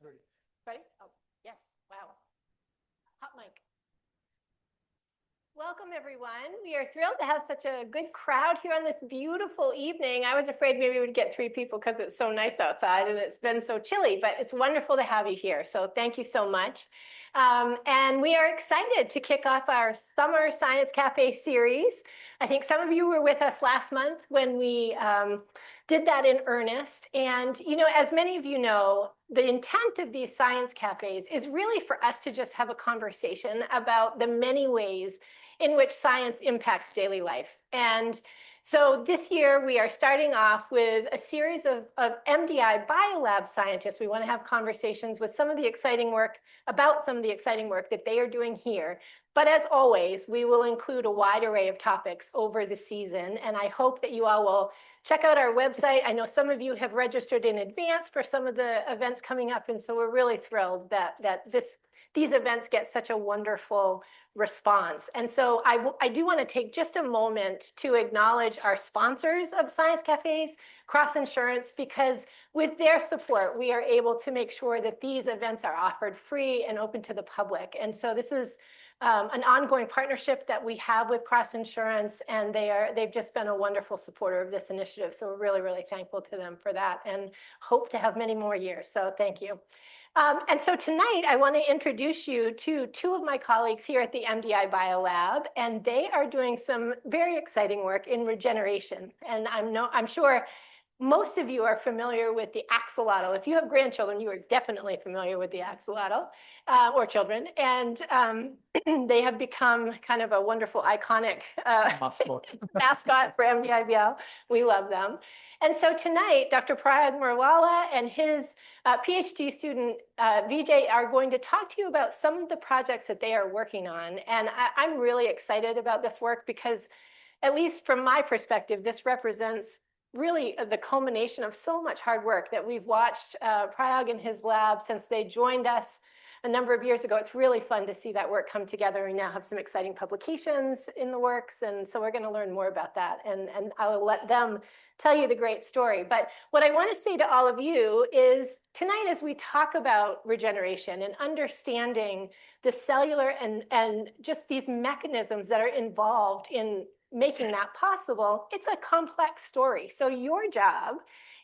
Ready. Ready? Oh, yes. Wow. Hot mic. Welcome, everyone. We are thrilled to have such a good crowd here on this beautiful evening. I was afraid maybe we'd get 3 people because it's so nice outside and it's been so chilly, but it's wonderful to have you here. So thank you so much. And we are excited to kick off our Summer Science Cafe series. I think some of you were with us last month when we did that in earnest. And, you know, as many of you know, the intent of these science cafes is really for us to just have a conversation about the many ways in which science impacts daily life. And so this year we are starting off with a series of MDI biolab scientists. We want to have conversations with some of the exciting work about some of the exciting work that they are doing here. But as always, we will include a wide array of topics over the season. And I hope that you all will check out our website. I know some of you have registered in advance for some of the events coming up. And so we're really thrilled that these events get such a wonderful response. And so I do want to take just a moment to acknowledge our sponsors of Science Cafes, Cross Insurance, because with their support, we are able to make sure that these events are offered free and open to the public. And so this is an ongoing partnership that we have with Cross Insurance, and they've just been a wonderful supporter of this initiative. So we're really, really thankful to them for that and hope to have many more years. So thank you. And so tonight, I want to introduce you to 2 of my colleagues here at the MDI Biolab, and they are doing some very exciting work in regeneration. And I'm sure most of you are familiar with the axolotl. If you have grandchildren, you are definitely familiar with the axolotl or children. And they have become kind of a wonderful, iconic mascot for MDIBL. We love them. And so tonight, Dr. Prayag Murawala and his Ph.D. student Vijay are going to talk to you about some of the projects that they are working on. And I'm really excited about this work because, at least from my perspective, this represents really the culmination of so much hard work that we've watched Prayag and his lab since they joined us a number of years ago. It's really fun to see that work come together. We now have some exciting publications in the works, and so we're going to learn more about that, and I'll let them tell you the great story. But what I want to say to all of you is tonight, as we talk about regeneration and understanding the cellular and just these mechanisms that are involved in making that possible, it's a complex story. So your job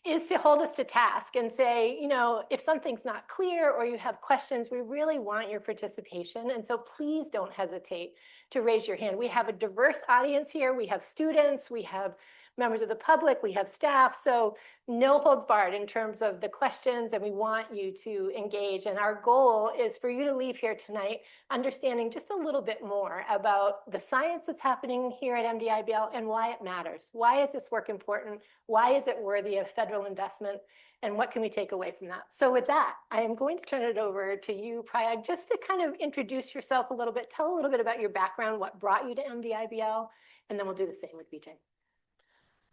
is to hold us to task and say, you know, if something's not clear or you have questions, we really want your participation. And so please don't hesitate to raise your hand. We have a diverse audience here. We have students, we have members of the public, we have staff. So no holds barred in terms of the questions, and we want you to engage. And our goal is for you to leave here tonight understanding just a little bit more about the science that's happening here at MDIBL and why it matters. Why is this work important? Why is it worthy of federal investment? And what can we take away from that? So with that, I am going to turn it over to you, Prayag, just to kind of introduce yourself a little bit, tell a little bit about your background, what brought you to MDIBL, and then we'll do the same with Vijay.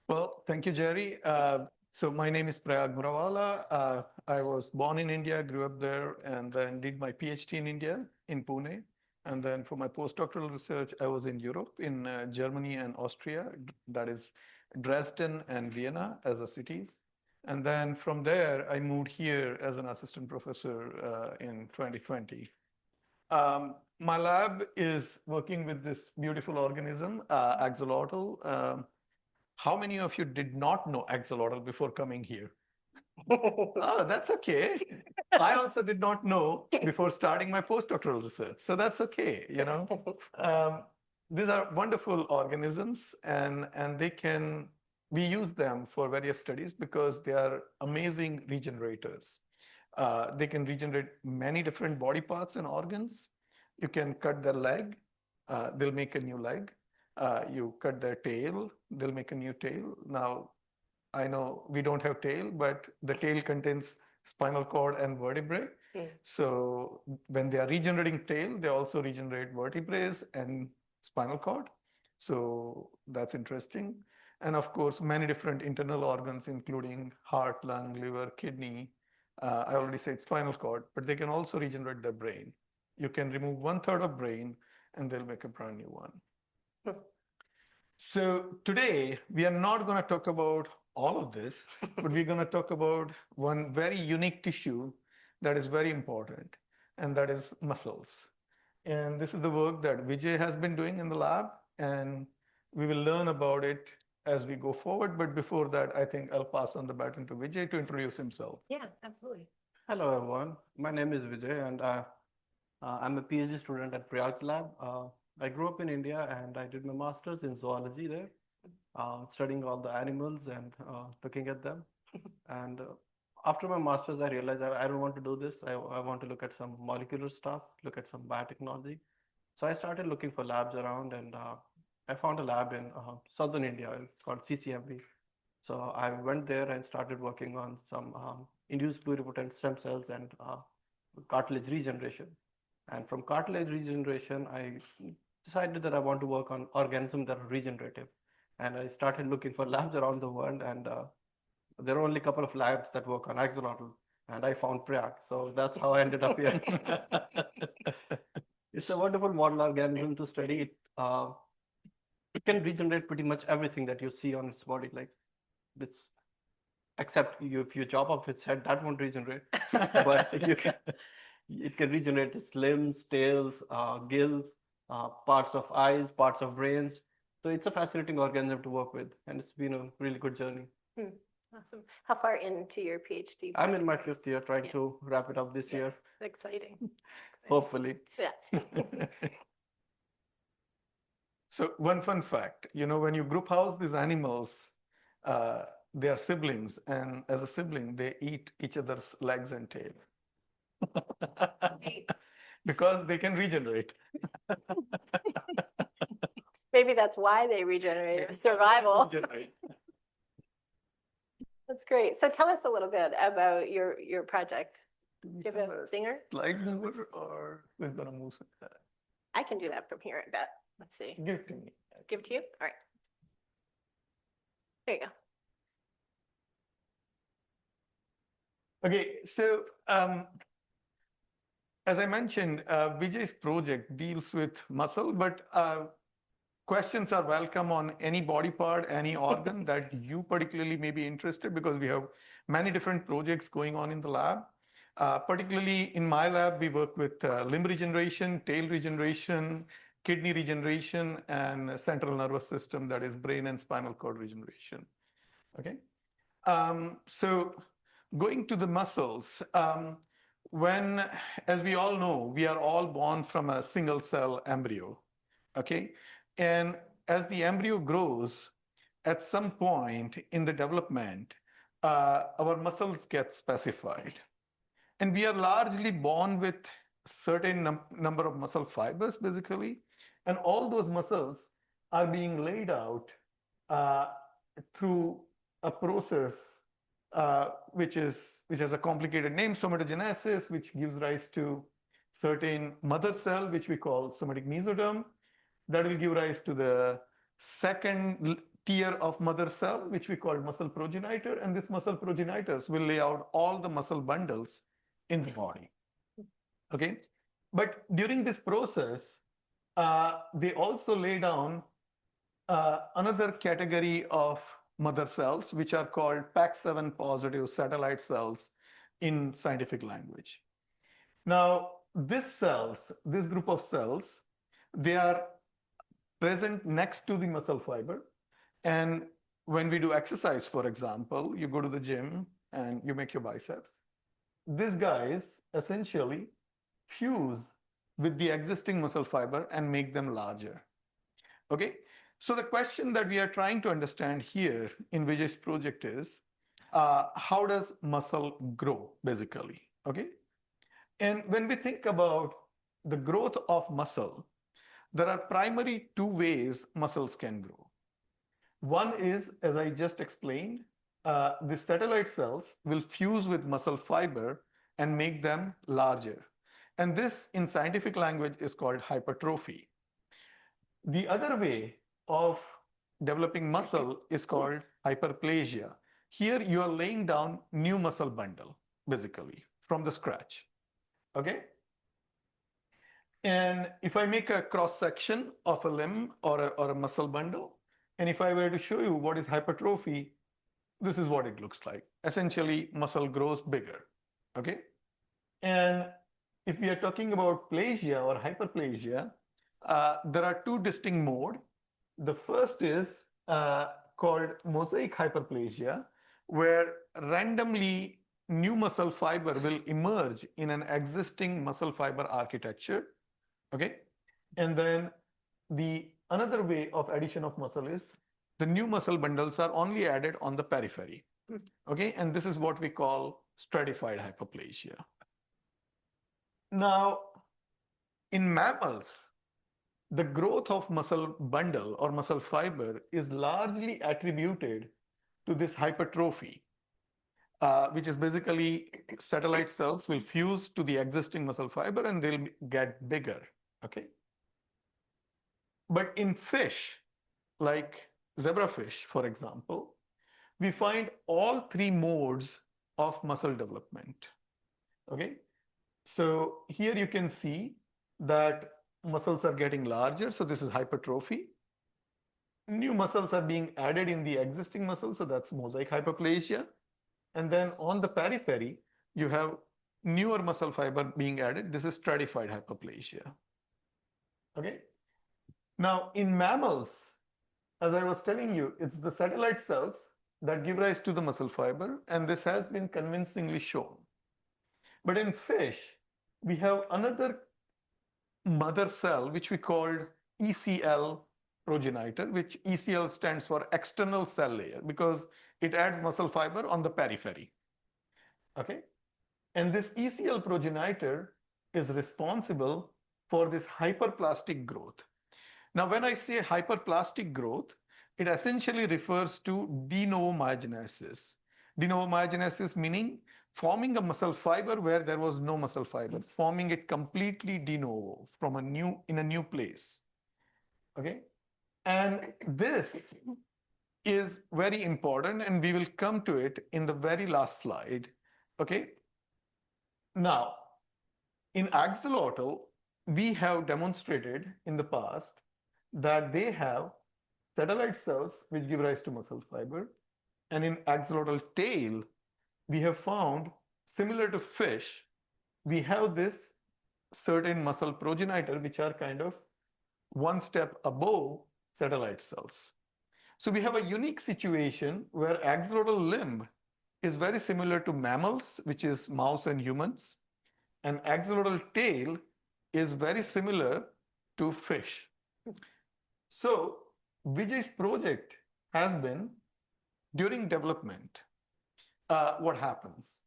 Well, thank you, Jerry. So my name is Prayag Murawala. I was born in India, grew up there, and then did my PhD in India, in Pune. And then for my postdoctoral research, I was in Europe, in Germany and Austria, that is Dresden and Vienna as the cities. And then from there, I moved here as an assistant professor in 2020. My lab is working with this beautiful organism, Axolotl. How many of you did not know Axolotl before coming here? Oh, that's okay. I also did not know before starting my postdoctoral research. So that's okay, you know. These are wonderful organisms, and we use them for various studies because they are amazing regenerators. They can regenerate many different body parts and organs. You can cut their leg, they'll make a new leg. You cut their tail, they'll make a new tail. Now, I know we don't have tail, but the tail contains spinal cord and vertebrae. So when they are regenerating tail, they also regenerate vertebrae and spinal cord. So that's interesting. And of course, many different internal organs, including heart, lung, liver, kidney. I already said spinal cord, but they can also regenerate their brain. You can remove 1/3 of brain, and they'll make a brand new one. So today, we are not going to talk about all of this, but we're going to talk about one very unique tissue that is very important, and that is muscles. And this is the work that Vijay has been doing in the lab, and we will learn about it as we go forward. But before that, I think I'll pass on the baton to Vijay to introduce himself. Yeah, absolutely. Hello, everyone. My name is Vijay, and I'm a PhD student at Prayag's lab. I grew up in India, and I did my master's in zoology there, studying all the animals and looking at them. And after my master's, I realized I don't want to do this. I want to look at some molecular stuff, look at some biotechnology. So I started looking for labs around, and I found a lab in southern India. It's called CCMB. So I went there and started working on some induced pluripotent stem cells and cartilage regeneration. And from cartilage regeneration, I decided that I want to work on organisms that are regenerative. And I started looking for labs around the world, and there are only a couple of labs that work on axolotl, and I found Prayag. So that's how I ended up here. It's a wonderful model organism to study. It can regenerate pretty much everything that you see on its body, like it's except if you chop off its head, that won't regenerate. But it can regenerate its limbs, tails, gills, parts of eyes, parts of brains. So it's a fascinating organism to work with, and it's been a really good journey. Awesome. How far into your PhD? I'm in my 5th year, trying to wrap it up this year. Exciting. Hopefully. Yeah. So one fun fact, when you group house these animals, they are siblings, and as a sibling, they eat each other's legs and tail. Because they can regenerate. Maybe that's why they regenerate. Survival. That's great. So tell us a little bit about your project. Do you have a singer? Slide mover, or who's gonna move that? I can do that from here, I bet. Let's see. Give it to me. Give it to you? All right. There you go. Okay, so as I mentioned, Vijay's project deals with muscle, but questions are welcome on any body part, any organ that you particularly may be interested, because we have many different projects going on in the lab. Particularly in my lab, we work with limb regeneration, tail regeneration, kidney regeneration, and central nervous system, that is brain and spinal cord regeneration. Okay, so going to the muscles, as we all know, we are all born from a single cell embryo. Okay, and as the embryo grows, at some point in the development, our muscles get specified. And we are largely born with certain number of muscle fibers, basically. And all those muscles are being laid out through a process which has a complicated name, somatogenesis, which gives rise to certain mother cell, which we call somatic mesoderm. That will give rise to the second tier of mother cell, which we call muscle progenitor. And this muscle progenitors will lay out all the muscle bundles in the body. Okay, but during this process, they also lay down another category of mother cells, which are called PAX7 positive satellite cells in scientific language. Now, this group of cells, they are present next to the muscle fiber. And when we do exercise, for example, you go to the gym and you make your biceps. These guys essentially fuse with the existing muscle fiber and make them larger. Okay, so the question that we are trying to understand here in Vijay's project is, how does muscle grow, basically? Okay, and when we think about the growth of muscle, there are primary two ways muscles can grow. One is, as I just explained, the satellite cells will fuse with muscle fiber and make them larger. And this, in scientific language, is called hypertrophy. The other way of developing muscle is called hyperplasia. Here, you are laying down new muscle bundle, basically, from the scratch. Okay? And if I make a cross-section of a limb or a muscle bundle, and if I were to show you what is hypertrophy, this is what it looks like. Essentially, muscle grows bigger. Okay? And if we are talking about plasia or hyperplasia, there are two distinct modes. The first is called mosaic hyperplasia, where randomly new muscle fiber will emerge in an existing muscle fiber architecture. Okay. And then the another way of addition of muscle is the new muscle bundles are only added on the periphery. Okay. And this is what we call stratified hyperplasia. Now, in mammals, the growth of muscle bundle or muscle fiber is largely attributed to this hypertrophy, which is basically satellite cells will fuse to the existing muscle fiber and they'll get bigger. Okay. But in fish, like zebrafish, for example, we find all three modes of muscle development. Okay. So here you can see that muscles are getting larger. So this is hypertrophy. New muscles are being added in the existing muscle. So that's mosaic hyperplasia. And then on the periphery, you have newer muscle fiber being added. This is stratified hyperplasia. Okay. Now in mammals, as I was telling you, it's the satellite cells that give rise to the muscle fiber. And this has been convincingly shown. But in fish, we have another mother cell, which we called ECL progenitor, which ECL stands for external cell layer because it adds muscle fiber on the periphery. Okay. And this ECL progenitor is responsible for this hyperplastic growth. Now, when I say hyperplastic growth, it essentially refers to de novo myogenesis. De novo myogenesis meaning forming a muscle fiber where there was no muscle fiber, forming it completely de novo from in a new place. Okay. And this is very important, and we will come to it in the very last slide. Okay. Now, in axolotl, we have demonstrated in the past that they have satellite cells which give rise to muscle fiber. And in axolotl tail, we have found, similar to fish, we have this certain muscle progenitor, which are kind of one step above satellite cells. So we have a unique situation where axolotl limb is very similar to mammals, which is mouse and humans, and axolotl tail is very similar to fish. So Vijay's project has been, during development, what happens?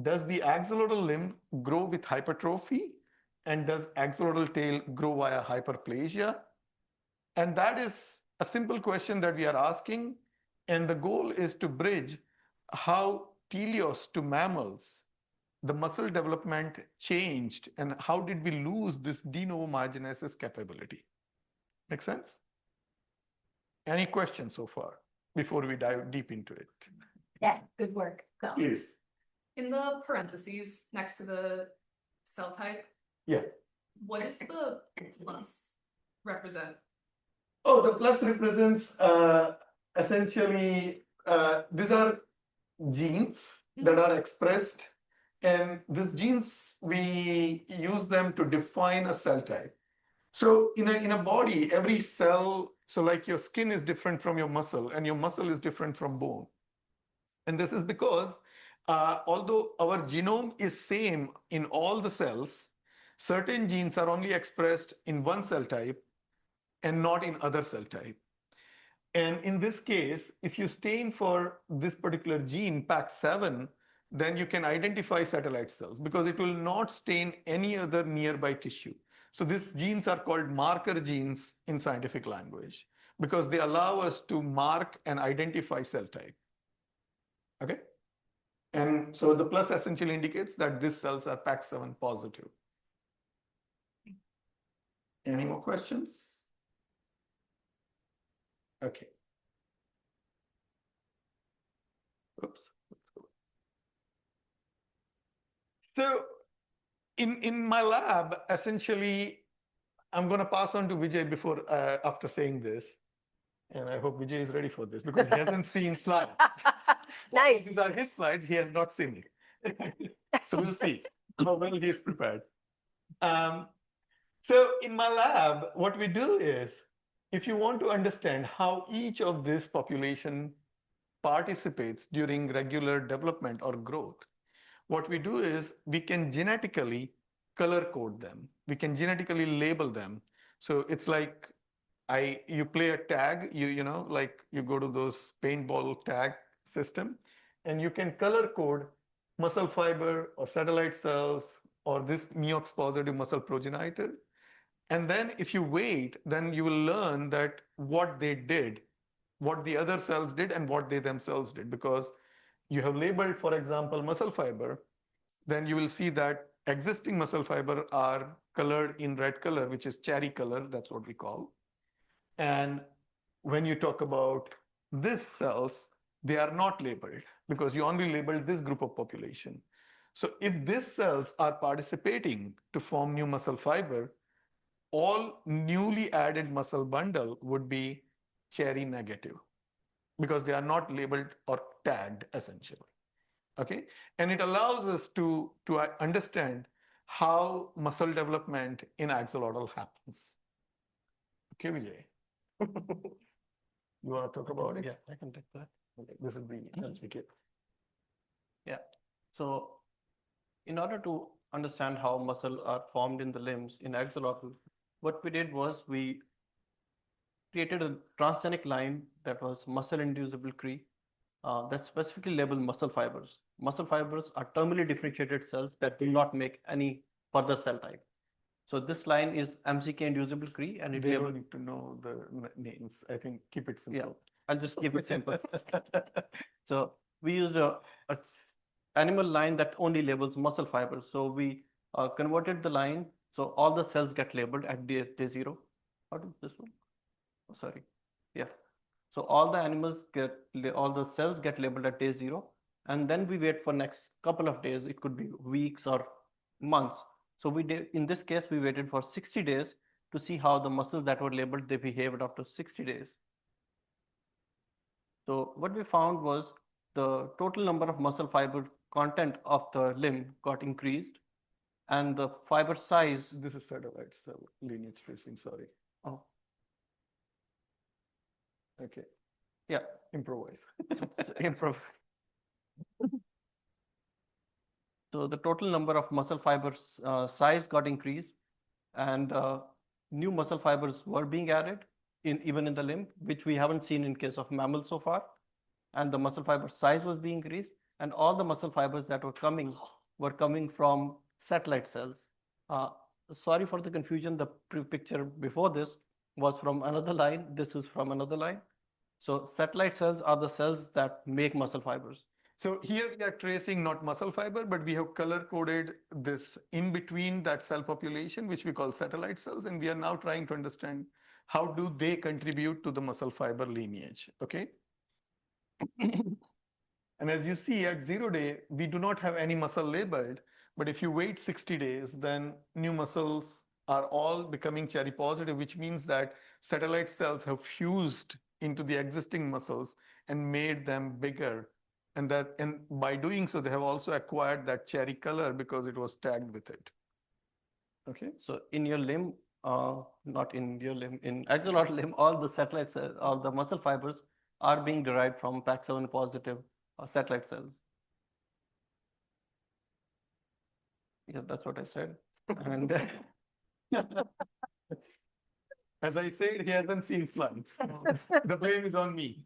Does the axolotl limb grow with hypertrophy? And does axolotl tail grow via hyperplasia? And that is a simple question that we are asking. And the goal is to bridge how teleos to mammals, the muscle development changed, and how did we lose this de novo myogenesis capability? Make sense? Any questions so far before we dive deep into it? Yes, good work. Go. Please. In the parentheses next to the cell type, Yeah. what does the plus represent? Oh, the plus represents essentially, these are genes that are expressed, and these genes, we use them to define a cell type. So in a body, every cell, so like your skin is different from your muscle, and your muscle is different from bone. And this is because although our genome is same in all the cells, certain genes are only expressed in one cell type and not in other cell type. And in this case, if you stain for this particular gene, PAX7, then you can identify satellite cells because it will not stain any other nearby tissue. So these genes are called marker genes in scientific language because they allow us to mark and identify cell type. Okay. And so the plus essentially indicates that these cells are PAX7 positive. Any more questions? Okay. Oops. So in my lab, essentially, I'm going to pass on to Vijay before after saying this. And I hope Vijay is ready for this because he hasn't seen slides. Nice. These are his slides. He has not seen it. So we'll see. how well he is prepared. So in my lab, what we do is, if you want to understand how each of this population participates during regular development or growth, what we do is we can genetically color code them. We can genetically label them. So it's like you play a tag, like you go to those paintball tag system, and you can color code muscle fiber or satellite cells or this Meox positive muscle progenitor. And then if you wait, then you will learn that what they did, what the other cells did, and what they themselves did. Because you have labeled, for example, muscle fiber, then you will see that existing muscle fiber are colored in red color, which is cherry color. That's what we call. And when you talk about these cells, they are not labeled because you only labeled this group of population. So if these cells are participating to form new muscle fiber, all newly added muscle bundle would be cherry negative because they are not labeled or tagged essentially. Okay, and it allows us to understand how muscle development in axolotl happens. Okay, Vijay. You want to talk about it? Yeah, I can take that. Okay, this is the LCK. Yeah. So in order to understand how muscle are formed in the limbs in axolotl, what we did was we created a transgenic line that was muscle-inducible Cre that specifically labeled muscle fibers. Muscle fibers are terminally differentiated cells that do not make any further cell type. So this line is MCK-inducible Cre, and it They labeled. don't need to know the names. I think keep it simple. Yeah, I'll just keep it simple. So we used a animal line that only labels muscle fibers. So we converted the line, so all the cells get labeled at day 0. How does this one? Oh, sorry. Yeah. So all the cells get labeled at day 0, and then we wait for next couple of days. It could be weeks or months. So we did, in this case, we waited for 60 days to see how the muscles that were labeled, they behaved after 60 days. So what we found was the total number of muscle fiber content of the limb got increased, and the fiber size. This is satellite cell lineage tracing. Sorry. Oh, Okay. yeah. Improvise. Improv. So the total number of muscle fibers size got increased, and new muscle fibers were being added even in the limb, which we haven't seen in case of mammals so far. And the muscle fiber size was being increased, and all the muscle fibers that were coming from satellite cells. Sorry for the confusion. The picture before this was from another line. This is from another line. So satellite cells are the cells that make muscle fibers. So here we are tracing not muscle fiber, but we have color coded this in between that cell population, which we call satellite cells. And we are now trying to understand how do they contribute to the muscle fiber lineage, okay? And as you see at 0 day, we do not have any muscle labeled, but if you wait 60 days, then new muscles are all becoming cherry positive, which means that satellite cells have fused into the existing muscles and made them bigger. And by doing so, they have also acquired that cherry color because it was tagged with it. Okay. So in your limb, not in your limb, in axolotl limb, all the satellite cells, all the muscle fibers are being derived from PAX7 positive satellite cells. Yeah, that's what I said. And as I said, he hasn't seen slides. The blame is on me.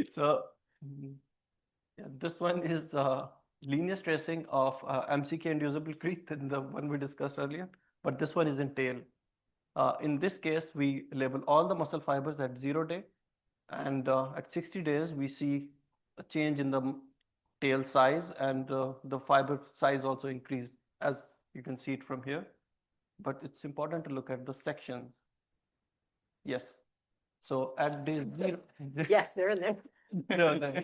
So yeah, this one is lineage tracing of MCK-inducible Cre, the one we discussed earlier, but this one is in tail. In this case, we label all the muscle fibers at 0 day, and at 60 days, we see a change in the tail size, and the fiber size also increased, as you can see it from here. But it's important to look at the section. Yes. So at day 0. Yes, they're in there. No.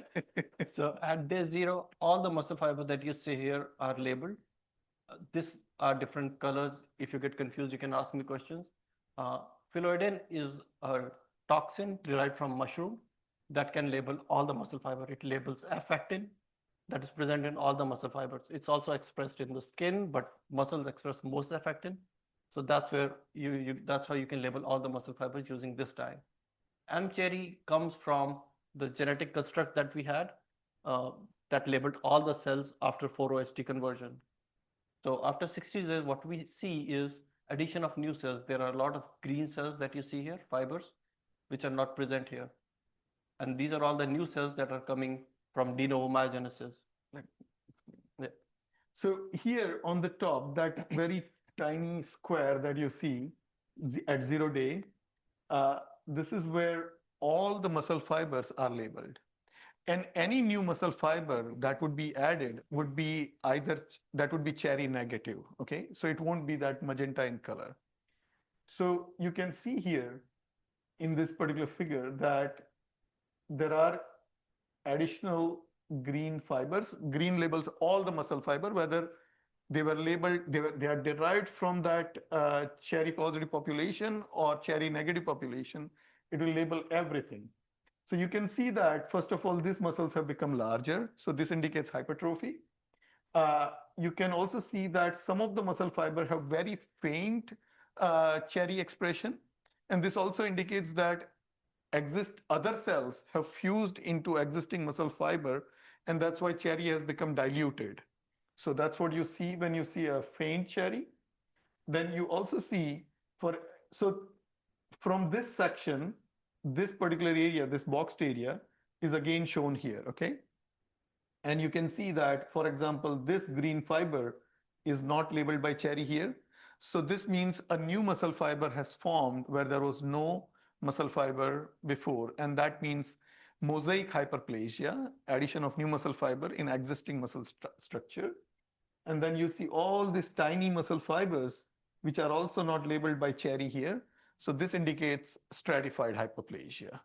So at day 0, all the muscle fibers that you see here are labeled. These are different colors. If you get confused, you can ask me questions. Phyloidin is a toxin derived from mushroom that can label all the muscle fiber. It labels F-actin, that is present in all the muscle fibers. It's also expressed in the skin, but muscles express most affectin. So that's where that's how you can label all the muscle fibers using this dye. M cherry comes from the genetic construct that we had uh, that labeled all the cells after 4-OHT conversion. So after 60 days, what we see is addition of new cells. There are a lot of green cells that you see here, fibers, which are not present here. And these are all the new cells that are coming from de novo myogenesis. Yeah. So here on the top, that very tiny square that you see at 0 day, this is where all the muscle fibers are labeled. And any new muscle fiber that would be added would be either, that would be cherry negative, okay? So it won't be that magenta in color. So you can see here in this particular figure that there are additional green fibers. Green labels all the muscle fiber, whether they were labeled, they are derived from that cherry positive population or cherry negative population. It will label everything. So you can see that, first of all, these muscles have become larger. So this indicates hypertrophy. You can also see that some of the muscle fiber have very faint cherry expression. And this also indicates that other cells have fused into existing muscle fiber, and that's why cherry has become diluted. So that's what you see when you see a faint cherry. Then you also see so from this section, this particular area, this boxed area, is again shown here, okay? And you can see that, for example, this green fiber is not labeled by cherry here. So this means a new muscle fiber has formed where there was no muscle fiber before. And that means mosaic hyperplasia, addition of new muscle fiber in existing muscle structure. And then you see all these tiny muscle fibers, which are also not labeled by cherry here. So this indicates stratified hyperplasia.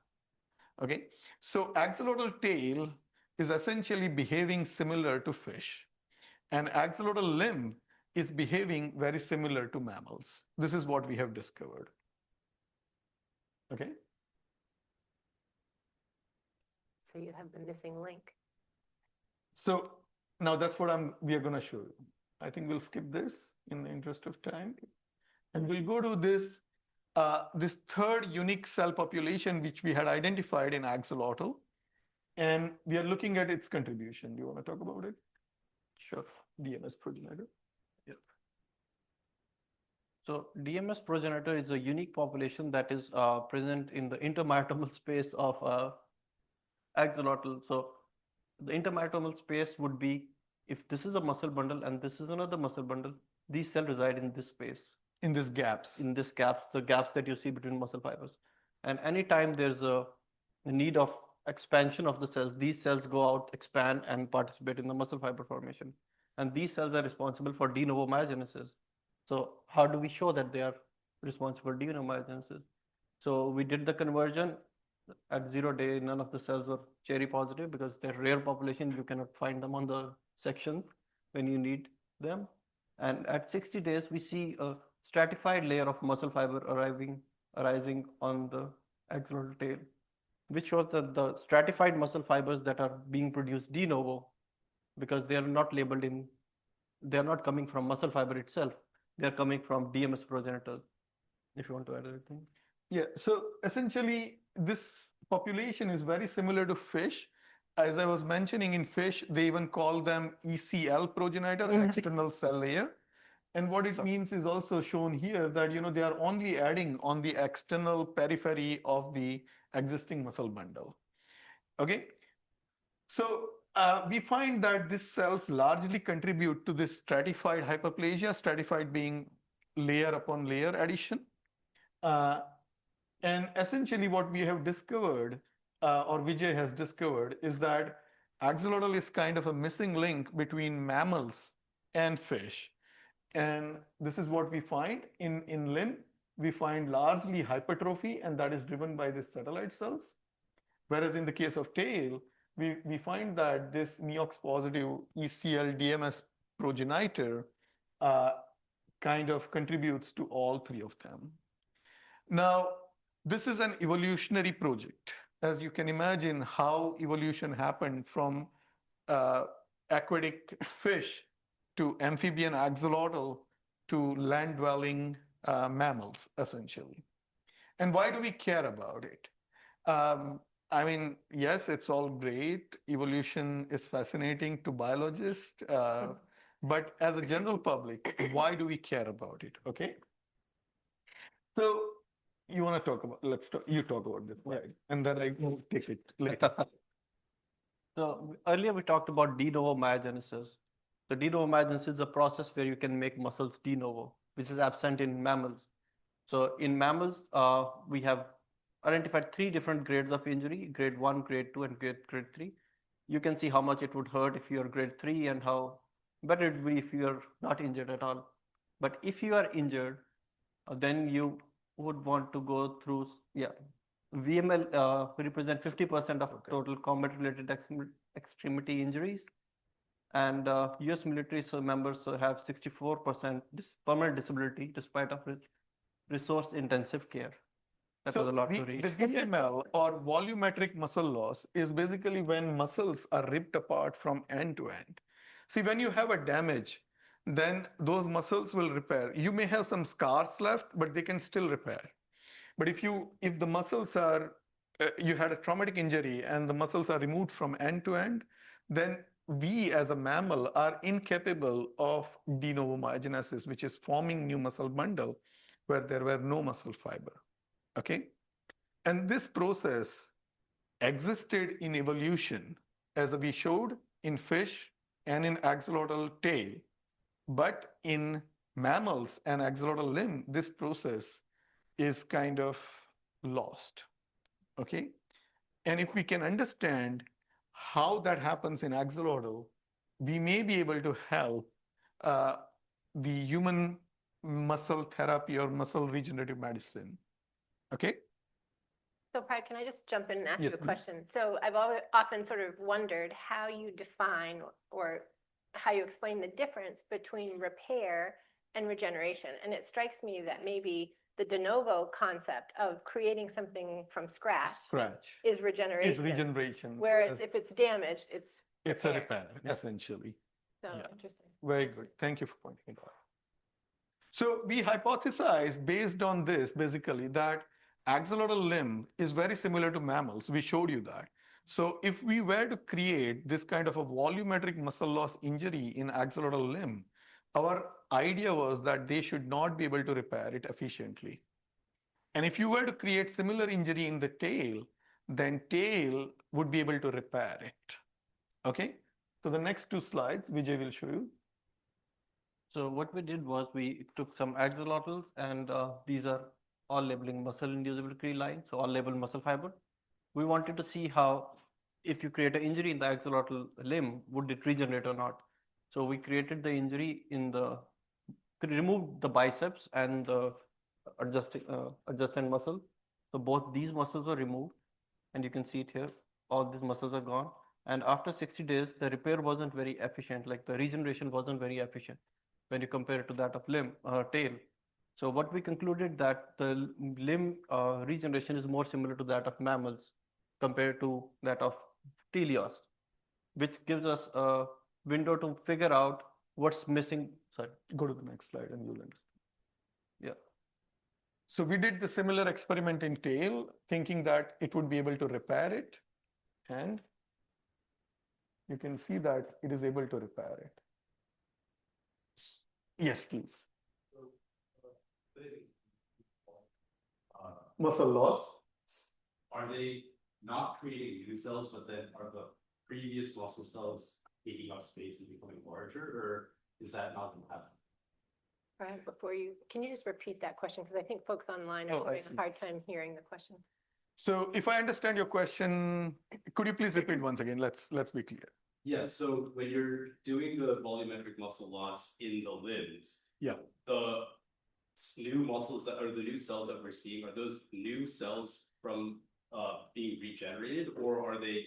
Okay, so axolotl tail is essentially behaving similar to fish, and axolotl limb is behaving very similar to mammals. This is what we have discovered. Okay. So you have the missing link. So now that's what we are going to show you. I think we'll skip this in the interest of time, and we'll go to this third unique cell population which we had identified in axolotl, and we are looking at its contribution. Do you want to talk about it? Sure. DMS progenitor. Yeah. So DMS progenitor is a unique population that is present in the intermyotomal space of axolotl. So the intermyotomal space would be, if this is a muscle bundle and this is another muscle bundle, these cells reside in this space. In these gaps. In this gaps, the gaps that you see between muscle fibers. And anytime there's a need of expansion of the cells, these cells go out, expand, and participate in the muscle fiber formation. And these cells are responsible for de novo myogenesis. So how do we show that they are responsible for de novo myogenesis? So we did the conversion. At 0 day, none of the cells were cherry positive because they're rare population. You cannot find them on the section when you need them. And at 60 days, we see a stratified layer of muscle fiber arising on the axolotl tail, which shows that the stratified muscle fibers that are being produced de novo, because they are not labeled in, they are not coming from muscle fiber itself. They are coming from DMS progenitors. If you want to add anything. Yeah, so essentially this population is very similar to fish. As I was mentioning, in fish, they even call them ECL progenitor, external cell layer. And what it means is also shown here that, they are only adding on the external periphery of the existing muscle bundle. Okay. So we find that these cells largely contribute to this stratified hyperplasia, stratified being layer upon layer addition. And essentially what we have discovered, or Vijay has discovered, is that axolotl is kind of a missing link between mammals and fish. And this is what we find in limb. We find largely hypertrophy, and that is driven by the satellite cells. Whereas in the case of tail, we find that this Meox positive ECL DMS progenitor kind of contributes to all three of them. Now, this is an evolutionary project. As you can imagine how evolution happened from aquatic fish to amphibian axolotl to land-dwelling mammals, essentially. And why do we care about it? I mean, yes, it's all great. Evolution is fascinating to biologists, but as a general public, why do we care about it? Okay. So you want to talk about, you talk about this, right? And then I will take it later. So earlier we talked about de novo myogenesis. So de novo myogenesis is a process where you can make muscles de novo, which is absent in mammals. So in mammals, we have identified 3 different grades of injury: grade 1, grade 2, and grade 3. You can see how much it would hurt if you are grade 3 and how better it would be if you are not injured at all. But if you are injured, then you would want to go through, VML represent 50% of total combat-related extremity injuries. And US military members have 64% permanent disability despite of resource-intensive care. That was a lot to read. The VML or volumetric muscle loss is basically when muscles are ripped apart from end to end. See, when you have a damage, then those muscles will repair. You may have some scars left, but they can still repair. But if the muscles are, you had a traumatic injury and the muscles are removed from end to end, then we as a mammal are incapable of de novo myogenesis, which is forming new muscle bundle where there were no muscle fiber. Okay. And this process existed in evolution, as we showed in fish and in axolotl tail. But in mammals and axolotl limb, this process is kind of lost. Okay. And if we can understand how that happens in axolotl, we may be able to help the human muscle therapy or muscle regenerative medicine. Okay. So Prayag, can I just jump in and ask Yes, you a please. question? So I've often sort of wondered how you define or how you explain the difference between repair and regeneration. And it strikes me that maybe the de novo concept of creating something from scratch is regeneration. Is regeneration. Whereas if it's damaged, it's a repair, essentially. so Yeah. interesting. Very good. Thank you for pointing it out. So we hypothesized based on this, basically, that axolotl limb is very similar to mammals. We showed you that. So if we were to create this kind of a volumetric muscle loss injury in axolotl limb, our idea was that they should not be able to repair it efficiently. And if you were to create similar injury in the tail, then tail would be able to repair it. Okay. So the next 2 slides, Vijay will show you. So what we did was we took some axolotls, and these are all labeling muscle inducibility lines, so all labeled muscle fiber. We wanted to see how, if you create an injury in the axolotl limb, would it regenerate or not? So we created the injury removed the biceps and the adjacent muscle. So both these muscles were removed, and you can see it here. All these muscles are gone. And after 60 days, the repair wasn't very efficient, like the regeneration wasn't very efficient when you compare it to that of tail. So what we concluded that the limb regeneration is more similar to that of mammals compared to that of teleost, which gives us a window to figure out what's missing. Sorry. Go to the next slide and you'll understand. Yeah. So we did the similar experiment in tail, thinking that it would be able to repair it. And you can see that it is able to repair it. Yes, please. Muscle loss. Are they not creating new cells, but then are the previous muscle cells taking up space and becoming larger, or is that not going to happen? Right, can you just repeat that question? Because I think folks online Oh, are I having see. a hard time hearing the question. So if I understand your question, could you please repeat once again? Let's be clear. Yeah, so when you're doing the volumetric muscle loss in the limbs, Yeah. the new muscles that are the new cells that we're seeing, are those new cells from being regenerated, or are they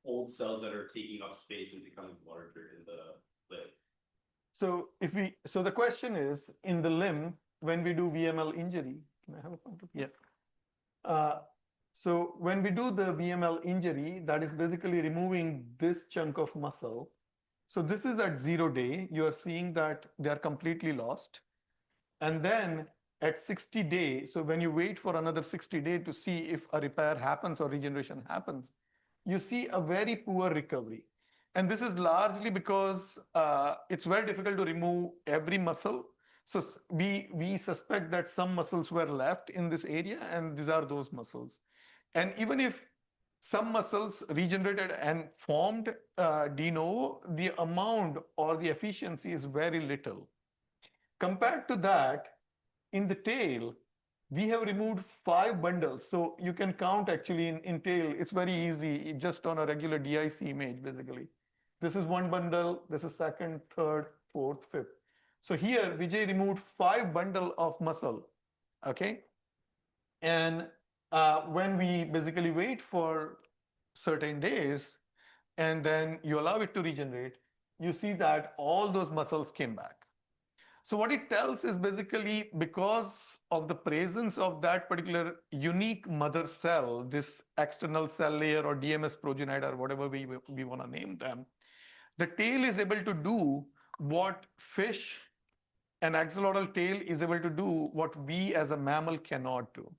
old cells that are taking up space and becoming larger in the limb? So so the question is, in the limb, when we do VML injury, can I have a point of view? Yeah. So when we do the VML injury, that is basically removing this chunk of muscle So this is at 0 day. You are seeing that they are completely lost. And then at 60 days, so when you wait for another 60 days to see if a repair happens or regeneration happens, you see a very poor recovery. And this is largely because it's very difficult to remove every muscle. So we suspect that some muscles were left in this area, and these are those muscles. And even if some muscles regenerated and formed de novo, the amount or the efficiency is very little. Compared to that, in the tail, we have removed 5 bundles. So you can count actually in tail. It's very easy, just on a regular DIC image, basically. This is 1 bundle, this is 2nd, 3rd, 4th, 5th. So here, Vijay removed 5 bundle of muscle, okay? And when we basically wait for certain days, and then you allow it to regenerate, you see that all those muscles came back. So what it tells is basically because of the presence of that particular unique mother cell, this external cell layer or DMS progenitor, whatever we want to name them, the tail is able to do what fish and axolotl tail is able to do, what we as a mammal cannot do.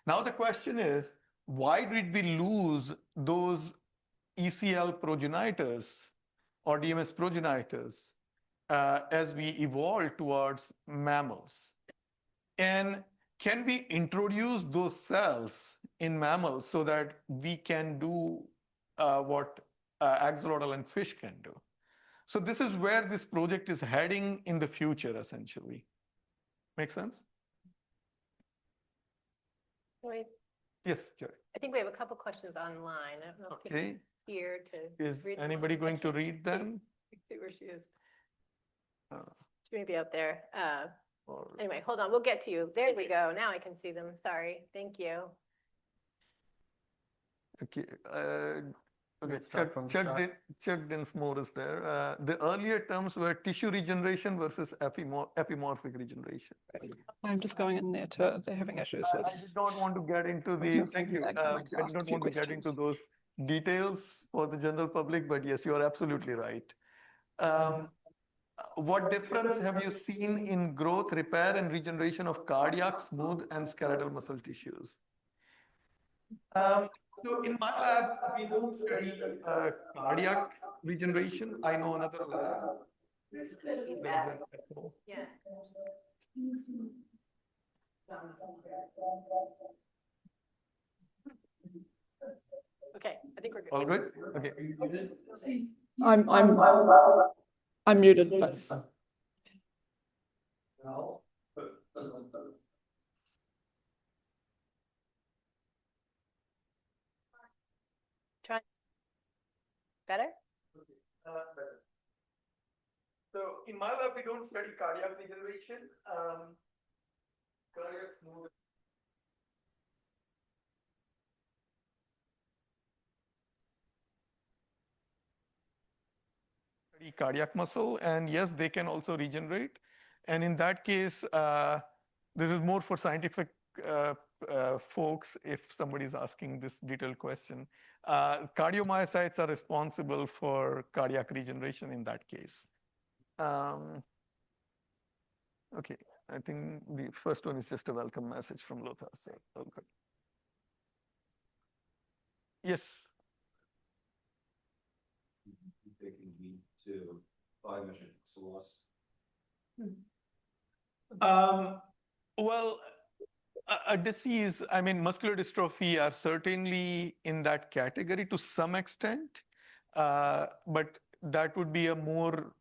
Now the question is, why did we lose those ECL progenitors or DMS progenitors as we evolve towards mammals? And can we introduce those cells in mammals so that we can do what axolotl and fish can do? So this is where this project is heading in the future, essentially. Make sense? Wait, Yes, Jerry. I think we have a couple questions online. I don't know if Okay. you're here to Is read them. anybody going to read them? See where she is. Uh, She may be out there. or- Anyway, hold on, we'll get to you. There we go. Now I can see them. Sorry. Thank you. Okay. Okay. Let's start from the start. Chuck Dinsmore is there. The earlier terms were tissue regeneration versus epimorphic regeneration. I'm just going in there to, they're having issues with. I did not want to get into the, Yes, thank you. I I might did ask not a few want to get into questions. those details for the general public, but yes, you are absolutely right. What difference have you seen in growth, repair, and regeneration of cardiac, smooth, and skeletal muscle tissues? So in my lab, we don't study cardiac regeneration. I know another lab. Feedback. Yeah. Okay, I think we're good. All good? Okay. I'm muted, but Try. Better? So in my lab, we don't study cardiac regeneration. Cardiac smooth. Study cardiac muscle, and yes, they can also regenerate. And in that case, this is more for scientific folks if somebody is asking this detailed question. Cardiomyocytes are responsible for cardiac regeneration in that case. Okay, I think the first one is just a welcome message from Lothar. So, okay. Yes. They can lead to biometric loss. Well, a disease, I mean, muscular dystrophy are certainly in that category to some extent, but that would be a more,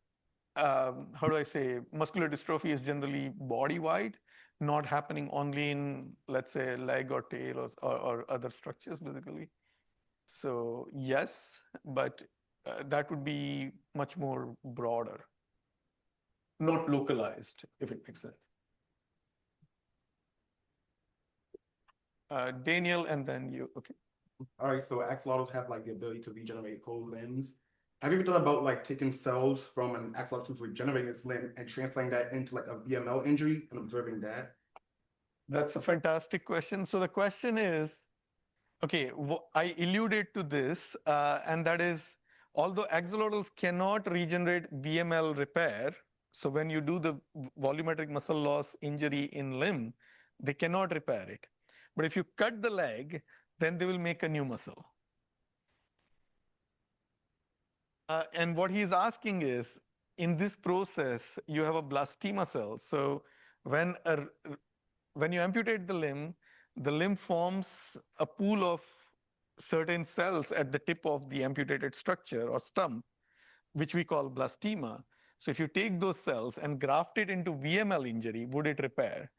how do I say, muscular dystrophy is generally body-wide, not happening only in, let's say, leg or tail or other structures, basically. So yes, but that would be much more broader, not localized, if it makes sense. Daniel, and then you, okay. All right, so axolotls have like the ability to regenerate whole limbs. Have you ever thought about like taking cells from an axolotl to regenerate its limb and transplanting that into like a VML injury and observing that? That's a fantastic question. So the question is, okay, I alluded to this, and that is, although axolotls cannot regenerate VML repair, so when you do the volumetric muscle loss injury in limb, they cannot repair it. But if you cut the leg, then they will make a new muscle. And what he's asking is, in this process, you have a blastema cell. So when you amputate the limb forms a pool of certain cells at the tip of the amputated structure or stump, which we call blastema. So if you take those cells and graft it into VML injury, would it repair?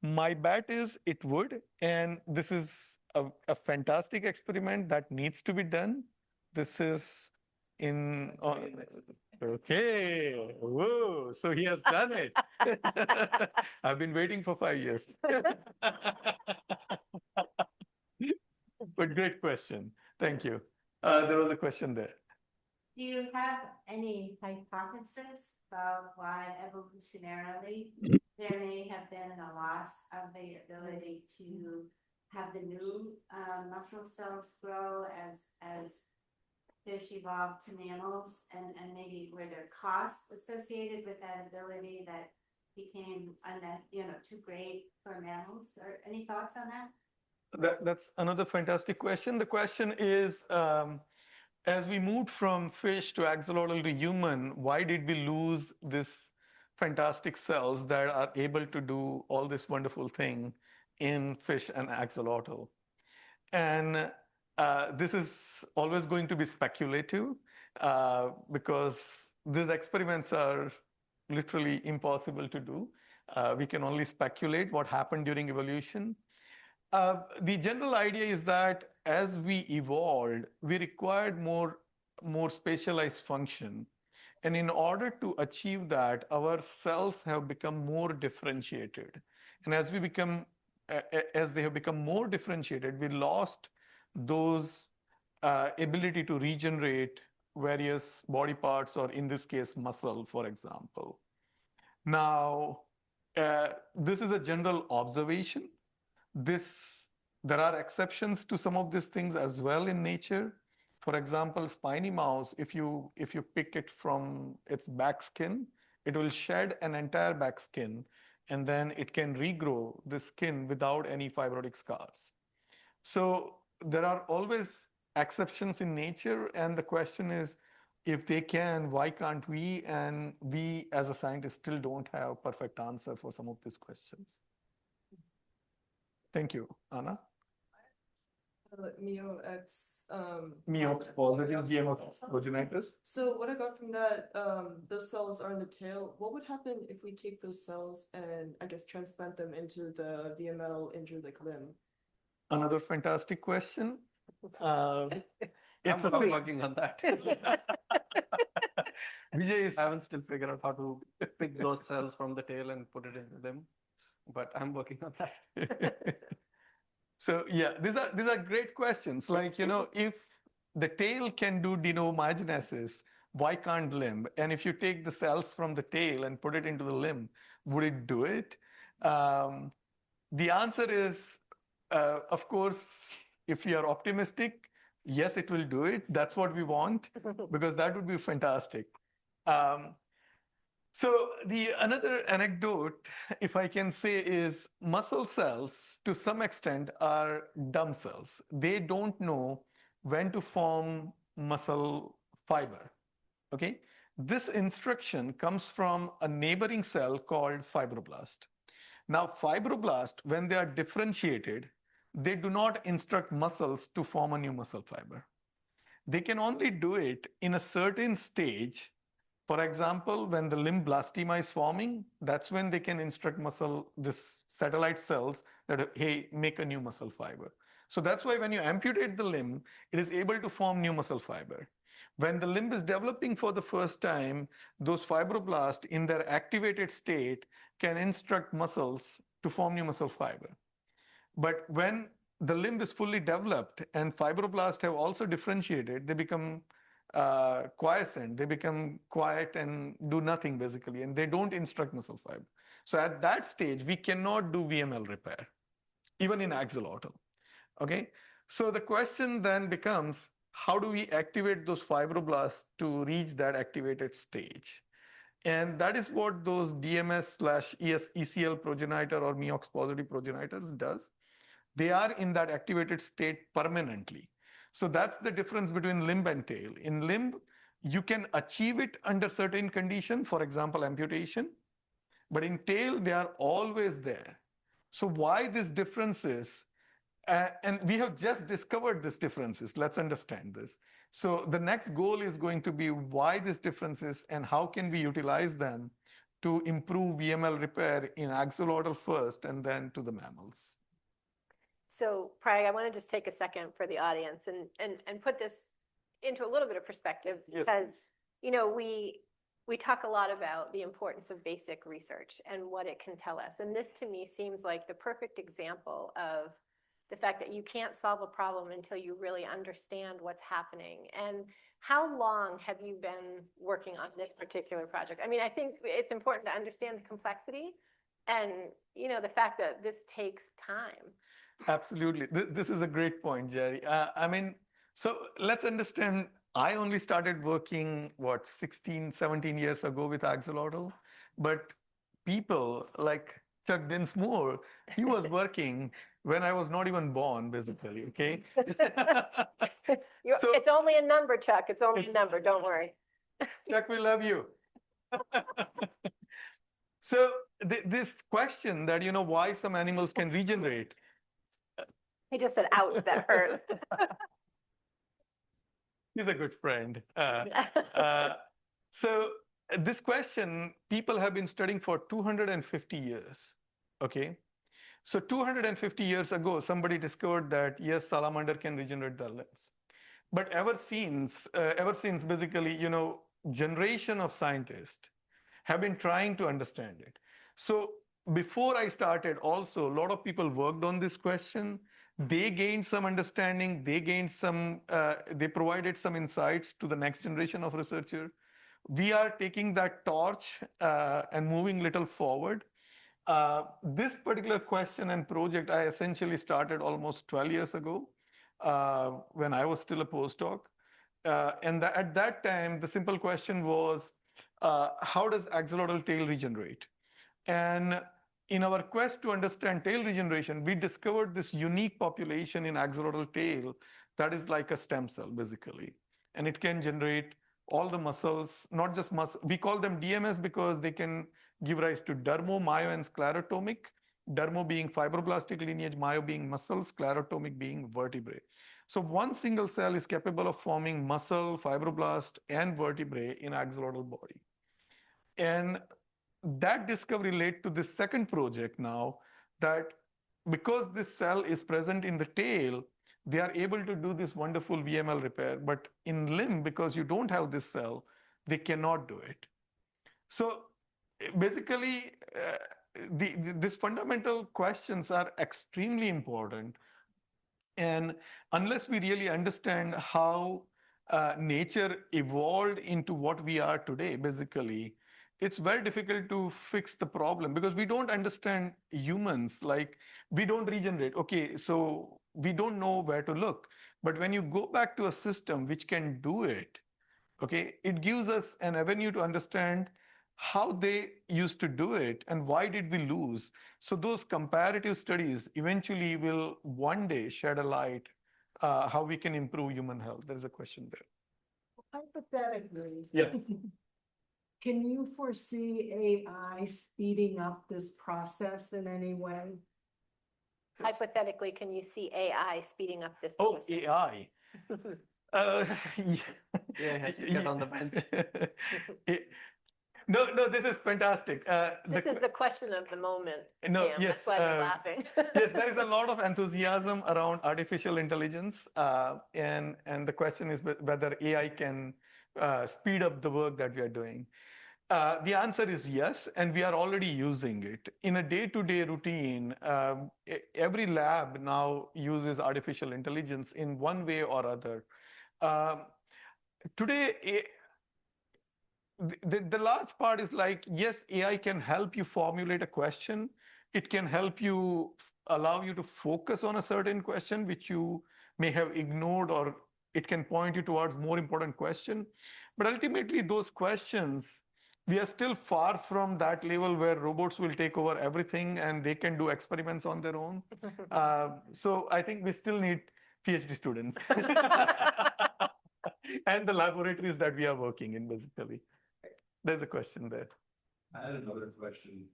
My bet is it would, and this is a fantastic experiment that needs to be done. This is in, okay, whoa, so he has done it. I've been waiting for 5 years. But great question. Thank you. There was a question there. Do you have any hypothesis about why evolutionarily there may have been a loss of the ability to have the new muscle cells grow as fish evolved to mammals, and maybe were there costs associated with that ability that became too great for mammals? Or any thoughts on that? That's another fantastic question. The question is, as we moved from fish to axolotl to human, why did we lose this fantastic cells that are able to do all this wonderful thing in fish and axolotl? And this is always going to be speculative because these experiments are literally impossible to do. We can only speculate what happened during evolution. The general idea is that as we evolved, we required more specialized function. And in order to achieve that, our cells have become more differentiated. And as they have become more differentiated, we lost those ability to regenerate various body parts, or in this case, muscle, for example. Now, this is a general observation. There are exceptions to some of these things as well in nature. For example, spiny mouse, if you pick it from its back skin, it will shed an entire back skin, and then it can regrow the skin without any fibrotic scars. So there are always exceptions in nature, and the question is, if they can, why can't we? And we as a scientist still don't have a perfect answer for some of these questions. Thank you. Anna? MeoX. MeoX positive progenitus. So what I got from that, those cells are in the tail. What would happen if we take those cells and I guess transplant them into the VML injured limb? Another fantastic question. I'm working on that. Vijay I haven't still figured out how to pick those cells from the tail and put it into them, but I'm working on that. So yeah, these are great questions. Like, if the tail can do de novo myogenesis, why can't limb? And if you take the cells from the tail and put it into the limb, would it do it? The answer is, of course, if you are optimistic, yes, it will do it. That's what we want, because that would be fantastic. So another anecdote, if I can say, is muscle cells, to some extent, are dumb cells. They don't know when to form muscle fiber, okay? This instruction comes from a neighboring cell called fibroblast. Now, fibroblast, when they are differentiated, they do not instruct muscles to form a new muscle fiber. They can only do it in a certain stage. For example, when the limb blastema is forming, that's when they can instruct this satellite cells that, hey, make a new muscle fiber. So that's why when you amputate the limb, it is able to form new muscle fiber. When the limb is developing for the first time, those fibroblasts in their activated state can instruct muscles to form new muscle fiber. But when the limb is fully developed and fibroblasts have also differentiated, they become quiescent. They become quiet and do nothing, basically, and they don't instruct muscle fiber. So at that stage, we cannot do VML repair, even in axolotl. Okay? So the question then becomes, how do we activate those fibroblasts to reach that activated stage? And that is what those DMS/ECL progenitor or MEOX positive progenitors does. They are in that activated state permanently. So that's the difference between limb and tail. In limb, you can achieve it under certain condition, for example, amputation, but in tail, they are always there. So why this difference is, and we have just discovered these differences. Let's understand this. So the next goal is going to be why these differences and how can we utilize them to improve VML repair in axolotl first and then to the mammals. So Prayag, I want to just take a second for the audience and put this into a little bit of perspective because, you know, we talk a lot about the importance of basic research and what it can tell us. And this to me seems like the perfect example of the fact that you can't solve a problem until you really understand what's happening. And how long have you been working on this particular project? I mean, I think it's important to understand the complexity and, you know, the fact that this takes time. Absolutely. This is a great point, Jerry. I mean, so let's understand, I only started working, 16, 17 years ago with Axolotl, but people like Chuck Dinsmore, he was working when I was not even born, basically, okay? So, it's only a number, Chuck. It's only a number. Don't worry. Chuck, we love you. So this question that, you know, why some animals can regenerate. He just said, ouch, that hurt. He's a good friend. So this question, people have been studying for 250 years, okay? So 250 years ago, somebody discovered that, yes, salamander can regenerate their limbs. But ever since basically, you know, generation of scientists have been trying to understand it. So before I started, also, a lot of people worked on this question. They gained some understanding, they gained some, they provided some insights to the next generation of researchers. We are taking that torch and moving little forward. This particular question and project, I essentially started almost 12 years ago when I was still a postdoc. And at that time, the simple question was, how does axolotl tail regenerate? And in our quest to understand tail regeneration, we discovered this unique population in axolotl tail that is like a stem cell, basically. And it can generate all the muscles, not just muscle. We call them DMS because they can give rise to dermo, myo, and sclerotomic. Dermo being fibroblastic lineage, myo being muscle, sclerotomic being vertebrae. So one single cell is capable of forming muscle, fibroblast, and vertebrae in axolotl body. And that discovery led to this second project now, that because this cell is present in the tail, they are able to do this wonderful VML repair. But in limb, because you don't have this cell, they cannot do it. So basically, these fundamental questions are extremely important. And unless we really understand how nature evolved into what we are today, basically, it's very difficult to fix the problem because we don't understand humans. Like, we don't regenerate. Okay, so we don't know where to look. But when you go back to a system which can do it, okay, it gives us an avenue to understand how they used to do it and why did we lose. So those comparative studies eventually will one day shed a light how we can improve human health. There's a question there. Hypothetically, Yeah. can you foresee AI speeding up this process in any way? Hypothetically, can you see AI speeding up this Oh, process? AI. Yeah, has to get on the bench. No, this is fantastic. This is the question of the moment. No, Pam. yes, That's why they're laughing. Yes, there is a lot of enthusiasm around artificial intelligence, and the question is whether AI can speed up the work that we are doing. The answer is yes, and we are already using it in a day-to-day routine. Every lab now uses artificial intelligence in one way or other. Today, the large part is like, yes, AI can help you formulate a question. It can help you, allow you to focus on a certain question which you may have ignored or it can point you towards more important question. But ultimately, those questions, we are still far from that level where robots will take over everything and they can do experiments on their own. So I think we still need PhD students and the laboratories that we are working in, basically. There's a question there. I had another question.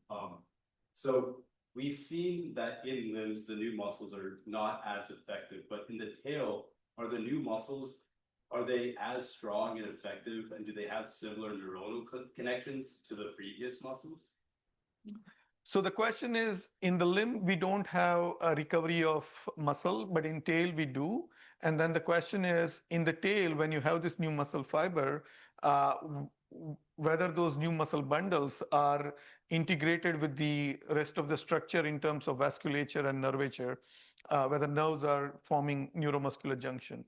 So we've seen that in limbs, the new muscles are not as effective, but in the tail, are the new muscles, are they as strong and effective, and do they have similar neuronal connections to the previous muscles? So the question is, in the limb, we don't have a recovery of muscle, but in tail we do. And then the question is, in the tail, when you have this new muscle fiber, whether those new muscle bundles are integrated with the rest of the structure in terms of vasculature and nervature, whether nerves are forming neuromuscular junction.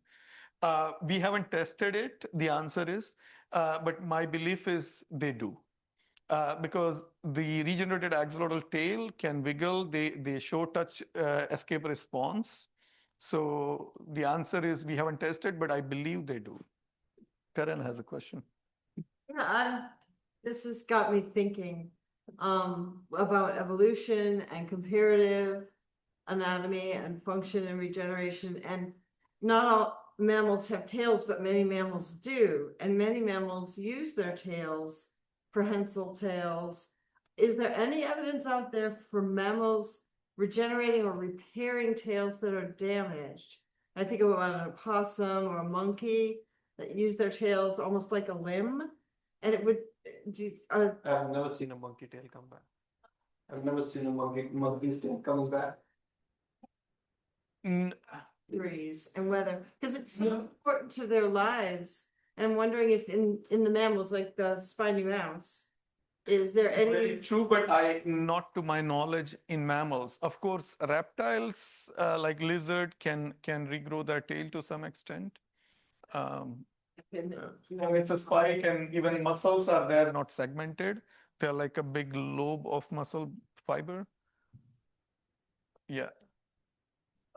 We haven't tested it, the answer is, but my belief is they do. Because the regenerated axolotl tail can wiggle, they show touch escape response. So the answer is we haven't tested, but I believe they do. Karen has a question. Yeah, this has got me thinking about evolution and comparative anatomy and function and regeneration. And not all mammals have tails, but many mammals do. And many mammals use their tails, prehensile tails. Is there any evidence out there for mammals regenerating or repairing tails that are damaged? I think about an opossum or a monkey that use their tails almost like a limb. And it would, I've never seen a monkey tail come back. I've never seen a monkey's tail coming back. trees and whether, because it's so important to their lives. And I'm wondering if in the mammals, like the spiny mouse, is there any? Very true, but not to my knowledge in mammals. Of course, reptiles like lizard can regrow their tail to some extent. It's a spike, and even muscles are there, not segmented. They're like a big lobe of muscle fiber. Yeah.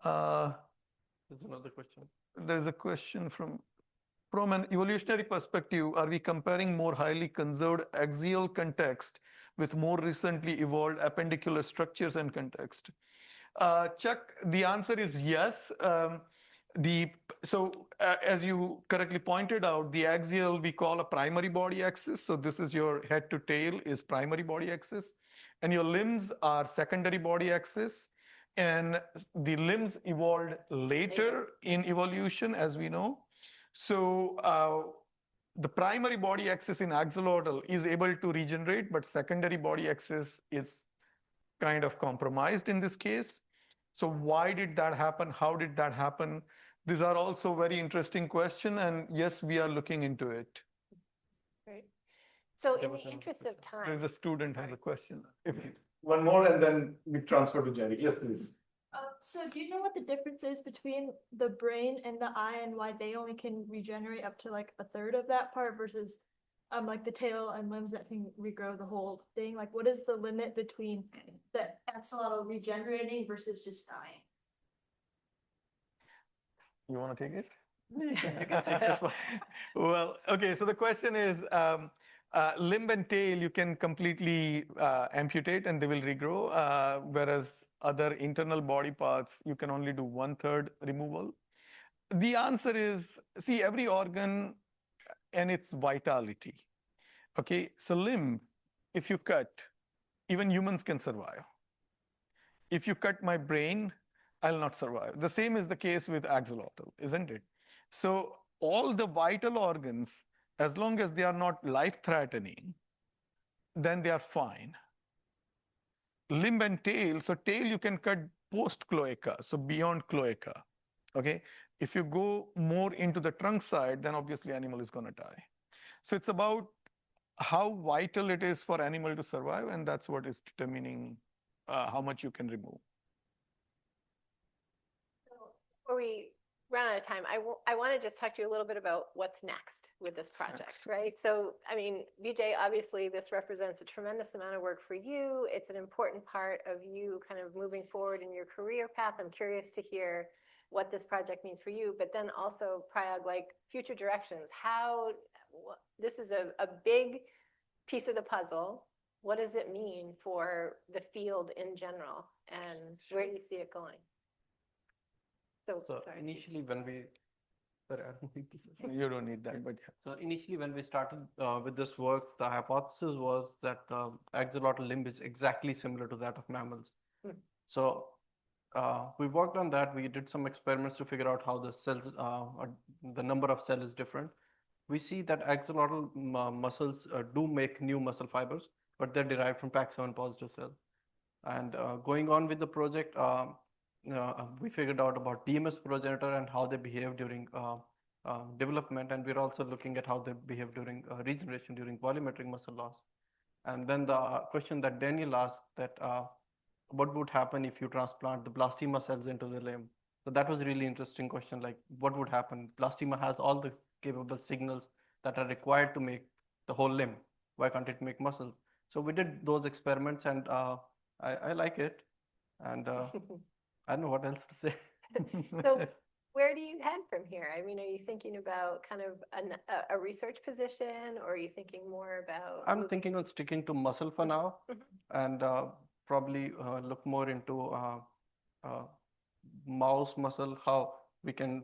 There's another question. There's a question from an evolutionary perspective, are we comparing more highly conserved axial context with more recently evolved appendicular structures and context? Chuck, the answer is yes. As you correctly pointed out, the axial we call a primary body axis. So this is your head to tail is primary body axis, and your limbs are secondary body axis. And the limbs evolved later in evolution, as we know. So the primary body axis in axolotl is able to regenerate, but secondary body axis is kind of compromised in this case. So why did that happen? How did that happen? These are also very interesting questions, and yes, we are looking into it. Great. So in the interest of time. There's a student has a question. One more, and then we transfer to Jerry. Yes, please. So do you know what the difference is between the brain and the eye, and why they only can regenerate up to like a third of that part versus like the tail and limbs that can regrow the whole thing? Like, what is the limit between the axolotl regenerating versus just dying? You want to take it? Well, okay. So the question is, limb and tail you can completely amputate and they will regrow, whereas other internal body parts you can only do 1/3 removal. The answer is, see, every organ and its vitality. Okay, so limb, if you cut, even humans can survive. If you cut my brain, I'll not survive. The same is the case with axolotl, isn't it? So all the vital organs, as long as they are not life-threatening, then they are fine. Limb and tail, so tail you can cut post-cloaca, so beyond cloaca, okay? If you go more into the trunk side, then obviously animal is gonna die. So it's about how vital it is for animal to survive, and that's what is determining how much you can remove. So before we run out of time. I want to just talk to you a little bit about what's next with this project, next? right? So, I mean, Vijay, obviously this represents a tremendous amount of work for you. It's an important part of you kind of moving forward in your career path. I'm curious to hear what this project means for you, but then also Prayag, like future directions. This is a big piece of the puzzle. What does it mean for the field in general? And where do you see it going? So sorry. initially when we, sorry, I don't think You don't need that, but so initially when we started with this work, the hypothesis was that the axolotl limb is exactly similar to that of mammals. So we worked on that. We did some experiments to figure out how the cells, the number of cells is different. We see that axolotl muscles do make new muscle fibers, but they're derived from PAX7 positive cells. And going on with the project, we figured out about DMS progenitor and how they behave during development, and we're also looking at how they behave during regeneration, during volumetric muscle loss. And then the question that Daniel asked, that what would happen if you transplant the blastema cells into the limb? So that was a really interesting question, like what would happen? Blastema has all the capable signals that are required to make the whole limb. Why can't it make muscle? So we did those experiments, and I like it. And I don't know what else to say. So where do you head from here? I mean, are you thinking about kind of a research position, or are you thinking more about? I'm thinking on sticking to muscle for now, and probably look more into mouse muscle, how we can,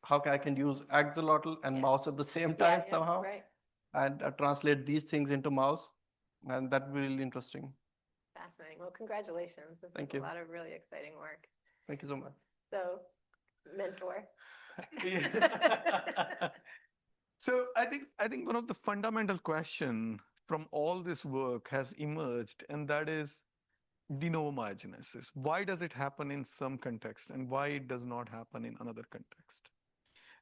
how I can use axolotl and mouse at the same time somehow, right. and translate these things into mouse, and that would be really interesting. Fascinating. Well, congratulations. This Thank is you. a lot of really exciting work. Thank you so much. So, mentor. So I think one of the fundamental question from all this work has emerged, and that is de novo myogenesis. Why does it happen in some context, and why it does not happen in another context?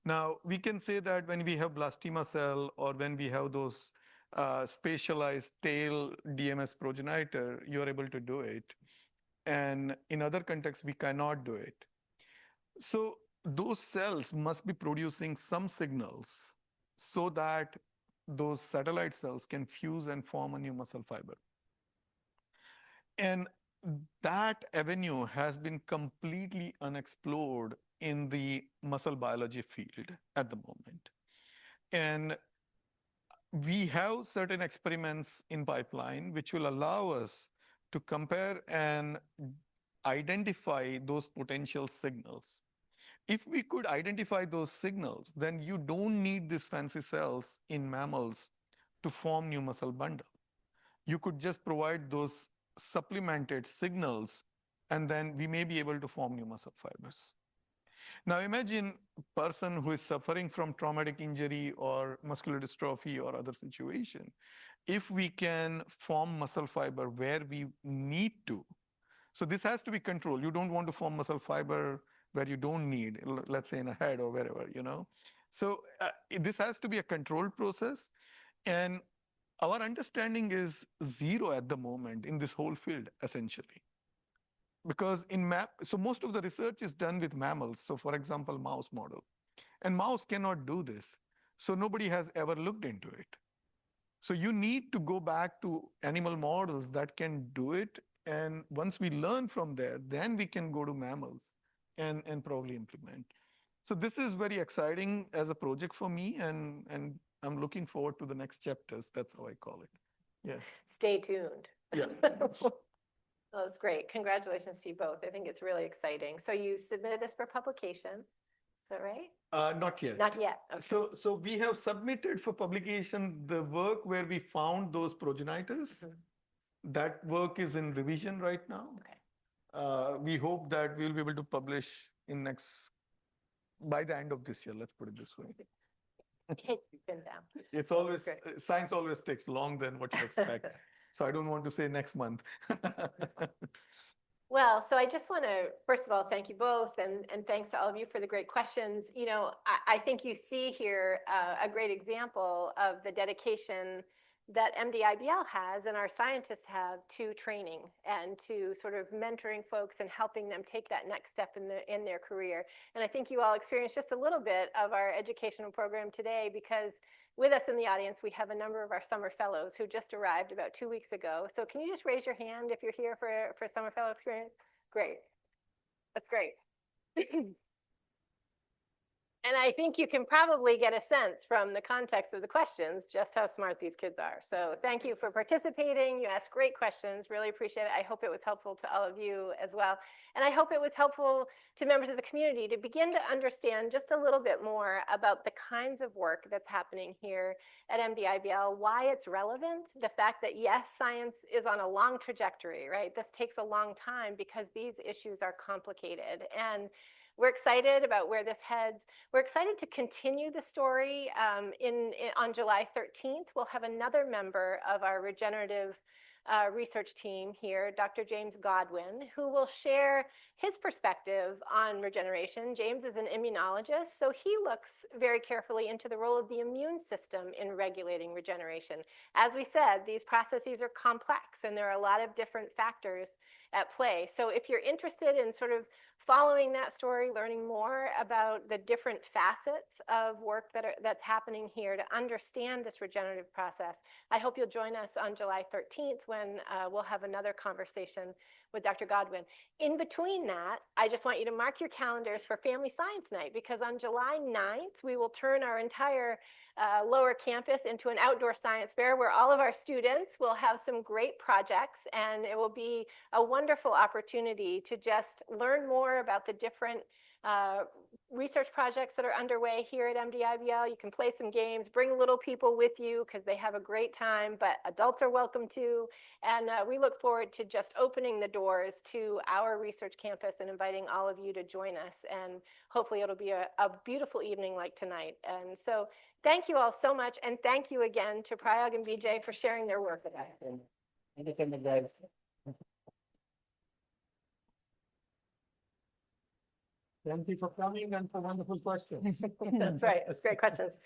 Now, we can say that when we have blastema cell, or when we have those spatialized tail DMS progenitor, you're able to do it. And in other contexts, we cannot do it. So those cells must be producing some signals so that those satellite cells can fuse and form a new muscle fiber. And that avenue has been completely unexplored in the muscle biology field at the moment. And we have certain experiments in pipeline which will allow us to compare and identify those potential signals. If we could identify those signals, then you don't need these fancy cells in mammals to form new muscle bundle. You could just provide those supplemented signals, and then we may be able to form new muscle fibers. Now imagine a person who is suffering from traumatic injury or muscular dystrophy or other situation. If we can form muscle fiber where we need to, so this has to be controlled. You don't want to form muscle fiber where you don't need, let's say in a head or wherever, you know. So this has to be a controlled process. And our understanding is zero at the moment in this whole field, essentially. Because so most of the research is done with mammals. So for example, mouse model. And mouse cannot do this. So nobody has ever looked into it. So you need to go back to animal models that can do it. And once we learn from there, then we can go to mammals and probably implement. So this is very exciting as a project for me, and I'm looking forward to the next chapters. That's how I call it. Yeah. Stay tuned. Yeah. Well, that's great. Congratulations to you both. I think it's really exciting. So you submitted this for publication, is that right? Not yet. Not yet. Okay. So we have submitted for publication the work where we found those progenitors. That work is in revision right now. Okay. We hope that we'll be able to publish by the end of this year. Let's put it this way. Hit you pin down. It's always, science always takes longer than what you expect. So I don't want to say next month. Well, so I just want to, first of all, thank you both, and thanks to all of you for the great questions. You know, I think you see here a great example of the dedication that MDIBL has and our scientists have to training and to sort of mentoring folks and helping them take that next step in their career. And I think you all experienced just a little bit of our educational program today, because with us in the audience, we have a number of our summer fellows who just arrived about 2 weeks ago. So can you just raise your hand if you're here for summer fellow experience? Great. That's great. And I think you can probably get a sense from the context of the questions just how smart these kids are. So thank you for participating. You asked great questions. Really appreciate it. I hope it was helpful to all of you as well. And I hope it was helpful to members of the community to begin to understand just a little bit more about the kinds of work that's happening here at MDIBL, why it's relevant, the fact that yes, science is on a long trajectory, right? This takes a long time because these issues are complicated. And we're excited about where this heads. We're excited to continue the story. On July 13th, we'll have another member of our regenerative research team here, Dr. James Godwin, who will share his perspective on regeneration. James is an immunologist, so he looks very carefully into the role of the immune system in regulating regeneration. As we said, these processes are complex and there are a lot of different factors at play. So if you're interested in sort of following that story, learning more about the different facets of work that's happening here to understand this regenerative process, I hope you'll join us on July 13th when we'll have another conversation with Dr. Godwin. In between that, I just want you to mark your calendars for Family Science Night, because on July 9th, we will turn our entire lower campus into an outdoor science fair where all of our students will have some great projects, and it will be a wonderful opportunity to just learn more about the different research projects that are underway here at MDIBL. You can play some games, bring little people with you because they have a great time, but adults are welcome too. And we look forward to just opening the doors to our research campus and inviting all of you to join us. And hopefully it'll be a beautiful evening like tonight. And so thank you all so much. And thank you again to Prayag and Vijay for sharing their work with us. Thank you for coming and for wonderful questions. That's right. It was great questions.